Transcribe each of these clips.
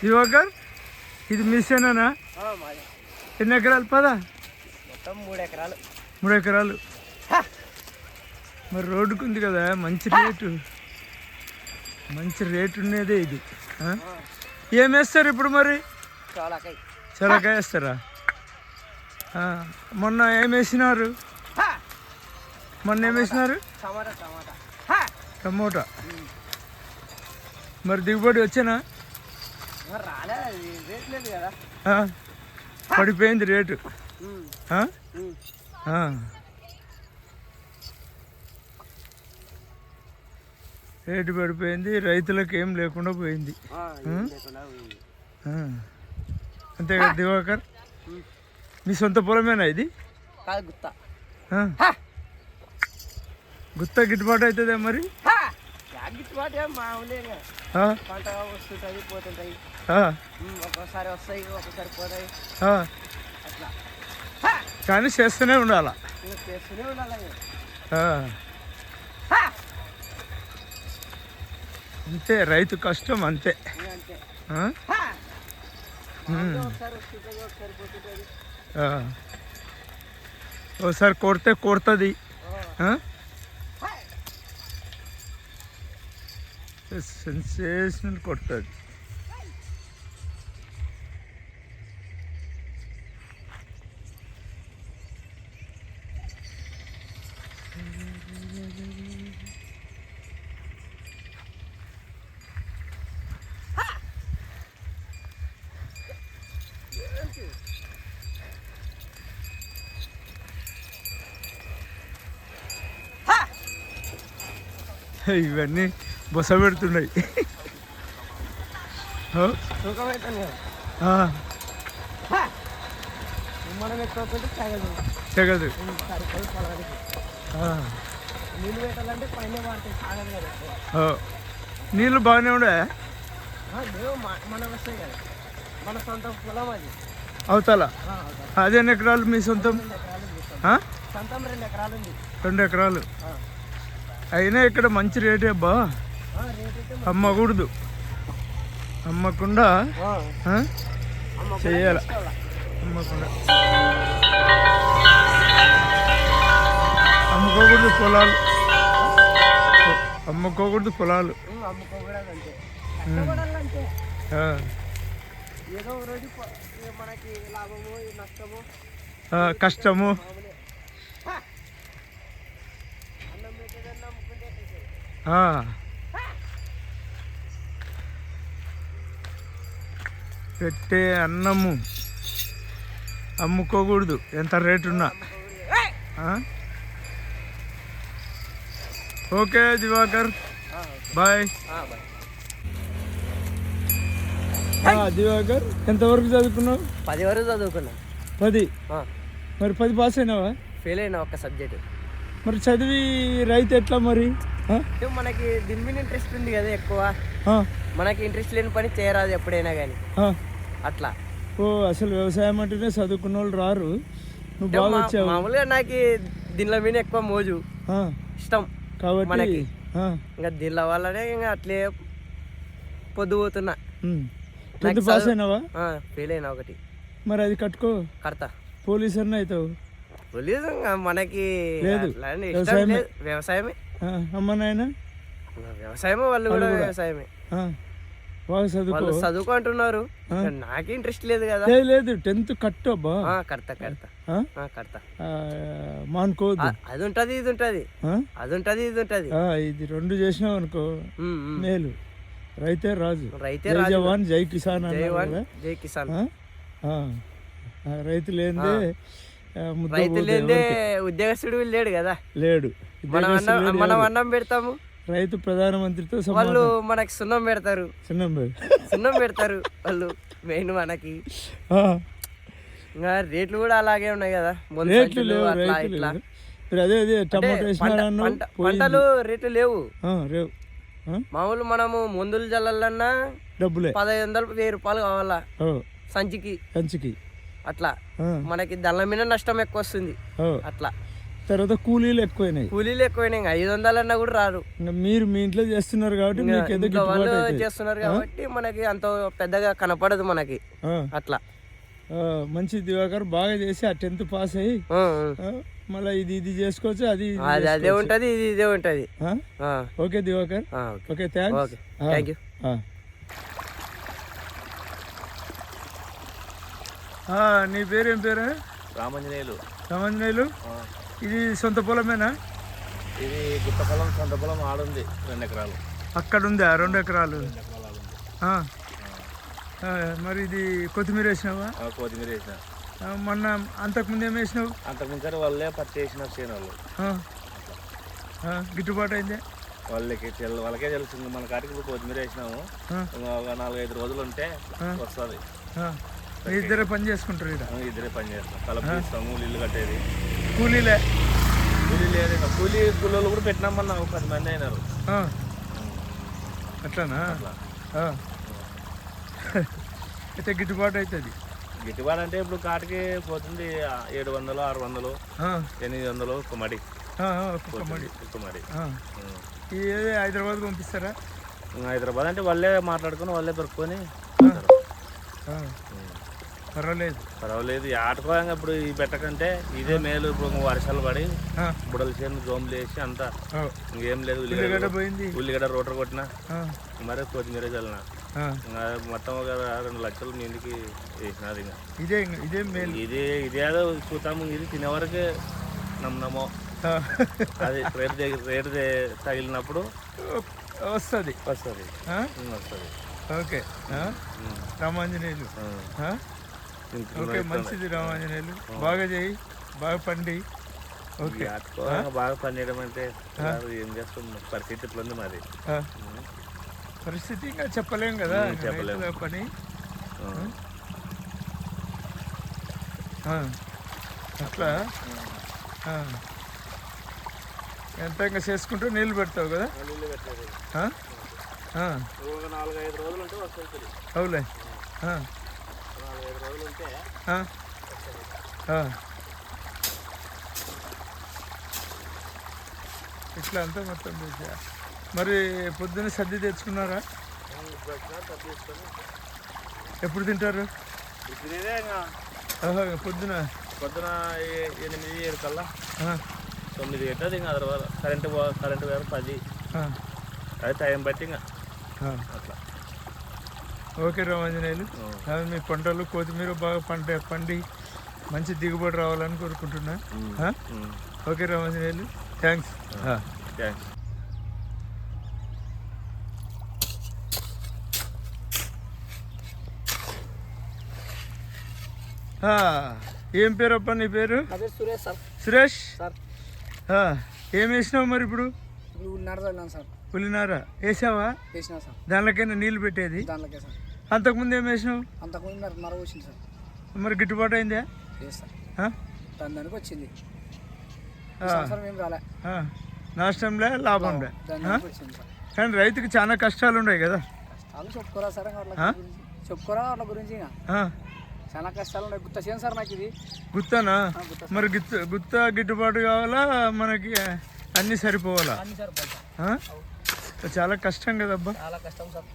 దివాకర్ ఇది మిషనేనా? ఎన్ని ఎకరాలు? పదా మొత్తం 3 ఎకరాలు. 3 ఎకరాలు. మరి రోడ్డుకు ఉంది కదా, మంచి రేటు ఉండేదే ఇది. ఏం వేస్తారు ఇప్పుడు మరి? చొరకాయ వేస్తారా? మొన్న ఏం వేసినారు? టమోటా. మరి దిగుబడి వచ్చానా? పడిపోయింది రేటు. రేటు పడిపోయింది, రైతులకు ఏం లేకుండా పోయింది. అంతే కదా దివాకర్? మీ సొంత పొలమేనా ఇది? గుత్త గిట్టుబాటు అవుతుందా మరి? పంట వస్తుంటాయి పోతుంటాయి, ఒక్కోసారి వస్తాయి ఒక్కోసారి పోతాయి. కానీ చేస్తూనే ఉండాలా. అంతే రైతు కష్టం అంతే. ఒకసారి కొడితే కొడుతుంది, సెన్సేషనల్ కొడుతుంది. ఇవన్నీ బొస పెడుతున్నాయి. తెగదు. నీళ్ళు బాగానే ఉండే అవుతాలా? అదే ఎన్ని ఎకరాలు మీ సొంతం? 2 ఎకరాలు. అయినా ఇక్కడ మంచి రేటే అబ్బా. అమ్మకూడదు, అమ్మకుండా చెయ్యాల. అమ్మకుండా అమ్ముకోకూడదు పొలాలు, అమ్ముకోకూడదు పొలాలు. కష్టము. పెట్టే అన్నము అమ్ముకోకూడదు ఎంత రేటున్నా. Okay Diwakar, bye. దివాకర్ ఎంతవరకు చదువుకున్నావు? 10 వరకు చదువుకున్నా. 10? మరి 10 పాస్ అయినావా? ఫెయిల్ అయినా ఒక్క సబ్జెక్ట్. మరి చదివి రైతు ఎట్లా మరి? మనకి దీని మీద ఇంట్రెస్ట్ ఉంది కదా ఎక్కువ. మనకి ఇంట్రెస్ట్ లేని పని చేయరాదు ఎప్పుడైనా కానీ, అట్లా. అసలు వ్యవసాయం అంటేనే చదువుకున్న వాళ్ళు రారు. నువ్వు బాగా వచ్చావు. మామూలుగా నాకు దీనిలో మీద ఎక్కువ మోజు, ఇష్టం కాబట్టి మనకి. ఇంకా దీనిలో వల్లనే ఇంకా అట్లే పొద్దుపోతున్నా. పాస్ అయినావా? ఫెయిల్ అయినా ఒకటి. మరి అది కడతా. పోలీస్ అన్న అవుతావు? పోలీసు మనకి వ్యవసాయమే. అమ్మ నాయన వ్యవసాయమే, వాళ్ళు కూడా వ్యవసాయమే. వాళ్ళు చదువుకో అంటున్నారు, నాకు ఇంట్రెస్ట్ లేదు కదా. లేదు 10th కట్టు అబ్బా. కడతా మానుకోవద్దు. అది ఉంటది ఇది ఉంటది, అది ఉంటది ఇది ఉంటది. ఇది 2 చేసినావు అనుకో మేలు. రైతే రాజు. జవాన్ జై కిసాన్. జై కిసాన్. రైతు లేదే ఉద్యోగస్తుడు లేడు కదా. లేడు. మనం అన్నం పెడతాము, రైతు ప్రధానమంత్రితో వాళ్ళు మనకి సున్నం పెడతారు వాళ్ళు మెయిన్ మనకి. ఇంకా రేట్లు కూడా అలాగే ఉన్నాయి కదా. పంటలు రేట్లు లేవు. మామూలు మనము మందులు జల్లాలన్నా డబ్బులే. 1500-1000 రూపాయలు కావాలా సంచికి. అట్లా మనకి దళం మీద నష్టం ఎక్కువ వస్తుంది. అట్లా తర్వాత కూలీలు ఎక్కువైనాయి. కూలీలు ఎక్కువైనాయి, 500 అన్నా కూడా రారు. ఇంకా మీరు మీ ఇంట్లో చేస్తున్నారు కాబట్టి మీకు ఏదో ఇంకా వాళ్ళు గిట్టుబాటు అవుతుంది. చేస్తున్నారు కాబట్టి మనకి అంత పెద్దగా కనపడదు మనకి అట్లా. మంచి దివాకర్ బాగా చేసి ఆ 10th పాస్ అయ్యి మళ్ళీ ఇది చేసుకోవచ్చు, అది అదే ఉంటది, ఇది ఇదే ఉంటది. Okay Divakar, okay thanks. Thank you. నీ పేరు ఏం పేరు? రామాంజనేయులు. రామాంజనేయులు, ఇది సొంత పొలమేనా? ఇది గుట్ట పొలం, సొంత పొలం ఆడుంది 2 ఎకరాలు. అక్కడ ఉందా 2 ఎకరాలు? మరి ఇది కొత్తిమీర వేసినావా? కొత్తిమీర వేసిన. మొన్న అంతకుముందు ఏం వేసినావు? అంతకుముందు వాళ్ళే పత్తి వేసిన చేను వాళ్ళు. గిట్టుబాటు అయిందే? వాళ్ళకే తెలుసు. మన కాటికి ఇప్పుడు కొత్తిమీర వేసినాము, ఒక 4-5 రోజులు ఉంటే వస్తుంది. ఇద్దరే పని చేసుకుంటారు ఇక్కడ? ఇద్దరే పని చేస్తాం, కలుపు తీస్తాము, ఇల్లు కట్టేది. కూలీలే? కూలీ లేదు, ఇంకా కూలీలు కూడా పెట్టినామన్నా 10 మంది అయినారు. అట్లానా? అయితే గిట్టుబాటు అవుతుంది. గిట్టుబాటు అంటే ఇప్పుడు కాటికి పోతుంది 700, 600, 800 ఒక మడి. ఇది హైదరాబాద్ పంపిస్తారా? హైదరాబాద్ అంటే వాళ్ళే మాట్లాడుకుని వాళ్ళే దొరుకుని. పర్వాలేదు ఆటకోయంగా ఇప్పుడు ఈ పెట్టకంటే ఇదే మేలు. ఇప్పుడు వర్షాలు పడి బుడల చేను జోములు వేసి అంతా ఇంకేం లేదు. ఉల్లిగడ్డ రోటర్ కొట్టినా, మరి కొత్తిమీర చల్లిన, మొత్తం ఒక 2 లక్షలు మీ ఇంటికి వేసినది. ఇదే ఏదో చూస్తాము, ఇది తినేవరకే నమ్మనమో. అది రేటు తగిలినప్పుడు వస్తుంది. ఓకే రామాంజనేయులు, ఓకే మంచిది రామాంజనేయులు, బాగా చేయి, బాగా పండి. ఓకే బాగా పనిచేయడం అంటే ఏం చేస్తాం, పరిస్థితి ఇట్లా ఉంది మాది. పరిస్థితి ఇంకా చెప్పలేం కదా, చెప్పలేము పని. అట్లా ఎంత ఇంకా చేసుకుంటూ నీళ్ళు పెడతావు కదా? ఒక 4-5 రోజులు ఉంటే వస్తుంది. అవులే, 4-5 రోజులు ఉంటే ఇట్లా అంతా మొత్తం చేసా. మరి పొద్దున్న సర్ది తెచ్చుకున్నారా? ఎప్పుడు తింటారు? పొద్దున 8-7 కల్లా 9 అవుతుంది. ఇంకా తర్వాత కరెంటు వేరు 10, అది టైం బట్టి ఇంకా అట్లా. ఓకే రామాంజనేయులు, మీ పంటలు కొత్తిమీర బాగా పండి మంచి దిగుబడి రావాలని కోరుకుంటున్నా. Okay Ramanjaneyulu, thanks. ఏం పేరు అప్ప నీ పేరు? సురేష్ సార్. సురేష్ సార్, ఏం వేసినావు మరి ఇప్పుడు? పులినార వేసావా? దానిలోకైనా నీళ్ళు పెట్టేది? అంతకుముందు ఏం వేసినావు? మరి గిట్టుబాటు అయిందా? వచ్చింది, నష్టంలే లాభంలే. కానీ రైతుకి చాలా కష్టాలు ఉన్నాయి కదా? చెప్పుకోరా వాళ్ళ గురించి. చాలా కష్టాలు ఉన్నాయి. గుత్త చేయండి సార్ నాకు ఇది. గుత్తనా? మరి గుత్త గిట్టుబాటు కావాలా మనకి? అన్నీ సరిపోవాలా? చాలా కష్టం కదబ్బా. చాలా కష్టం సార్.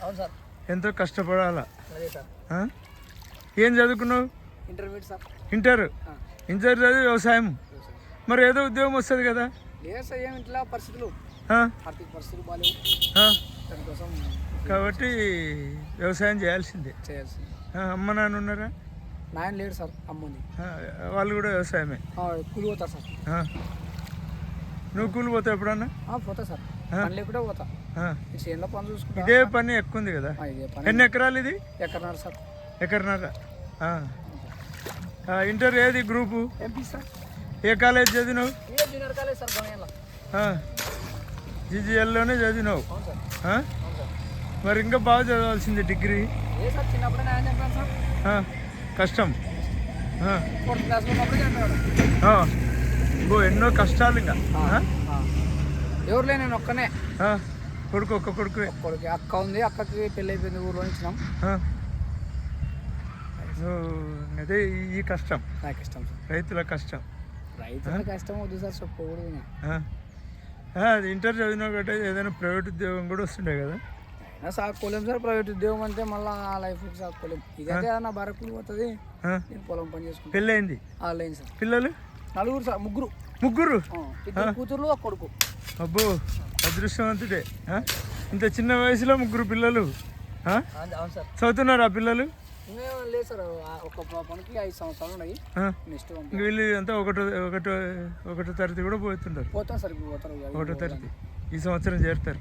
అవును సార్, ఎంతో కష్టపడాలా. ఏం చదువుకున్నావు? Intermediate sir. ఇంటర్ చదివి వ్యవసాయం. మరి ఏదో ఉద్యోగం వస్తుంది కదా? లేదు సార్, ఏమి ఇంట్లో పరిస్థితులు, ఆర్థిక పరిస్థితులు బాగాలేవు, దానికోసం కాబట్టి వ్యవసాయం చేయాల్సిందే. అమ్మ నాన్న ఉన్నారా? నాయన లేడు సార్, అమ్ముంది. వాళ్ళు కూడా వ్యవసాయమే? కూలి పోతారు సార్. నువ్వు కూలి పోతావు ఎప్పుడన్నా? పోతా సార్, పని లేకుండా పోతా. చేనులో పని చూసుకుంటా. ఇదే పని ఎక్కువ ఉంది కదా? ఎన్ని ఎకరాలు ఇది? ఎకరన్నర సార్. ఎకరన్నర. ఇంటర్ ఏది గ్రూపు? MP sir. ఏ కాలేజ్ చదివినావు? జూనియర్ కాలేజ్ సార్, గోయన్లో. జీజీఎల్లోనే చదివినావు? మరి ఇంకా బాగా చదవాల్సింది డిగ్రీ. చిన్నప్పుడే నేను చెప్పాను సార్, కష్టం. 4th క్లాస్లో ఉన్నప్పుడు చెప్పాడు. ఎన్నో కష్టాలు ఇంకా. ఎవరు లేని నేను ఒక్కనే కొడుకు అక్క ఉంది, అక్కకి పెళ్ళి అయిపోయింది, ఊర్లో ఇచ్చినాం. అదే ఈ కష్టం, నాకు ఇష్టం సార్, రైతుల కష్టం. రైతుల కష్టం వద్దు సార్ చెప్పకూడదు ఇంకా. అది ఇంటర్ చదివినా కాబట్టి ఏదైనా ప్రైవేట్ ఉద్యోగం కూడా వస్తుండే కదా. అయినా సాక్కోలేము సార్, ప్రైవేట్ ఉద్యోగం అంటే మళ్ళీ ఆ లైఫ్ సాక్కోలేము. ఇదైతే నా బరకులు పోతుంది, నేను పొలం పని చేసుకుంటాను. పెళ్ళయింది? లేదు సార్. పిల్లలు? నలుగురు సార్, ముగ్గురు. ఇద్దరు కూతుర్లు ఒక కొడుకు. అబ్బో అదృష్టవంతుడే. ఇంత చిన్న వయసులో ముగ్గురు పిల్లలు. అవును సార్. చదువుతున్నారు ఆ పిల్లలు? లేదు సార్, ఒక పనికి 5 సంవత్సరాలు ఉన్నాయి. నెక్స్ట్ వీళ్ళు అంతా ఒకటో తరగతి కూడా పోతుంటారు. పోతాం సార్, ఇప్పుడు పోతారు. ఒకటో తరగతి ఈ సంవత్సరం చేరుతారు.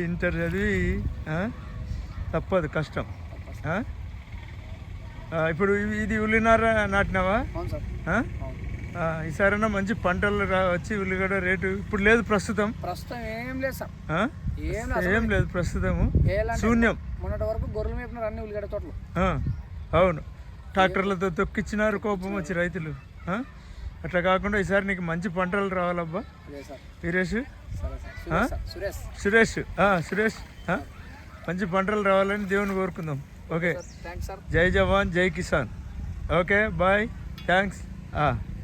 ఇంటర్ చదివి తప్పదు, కష్టం. ఇప్పుడు ఇది ఉల్లినార నాటినావా? అవును సార్. ఈసారైనా మంచి పంటలు వచ్చి ఉల్లిగడ్డ రేటు ఇప్పుడు లేదు ప్రస్తుతం. ఏం లేదు సార్, ఏం లేదు ప్రస్తుతము, శూన్యం. మొన్నటి వరకు గొర్రెలు మేపినారు అన్ని ఉల్లిగడ్డ తోటలు. అవును, ట్రాక్టర్లతో తొక్కిచ్చినారు, కోపం వచ్చి రైతులు. అట్లా కాకుండా ఈసారి నీకు మంచి పంటలు రావాలబ్బా వీరేష్. సురేష్ మంచి పంటలు రావాలని దేవుని కోరుకుందాం. ఓకే, జై జవాన్ జై కిసాన్. Okay bye, thanks.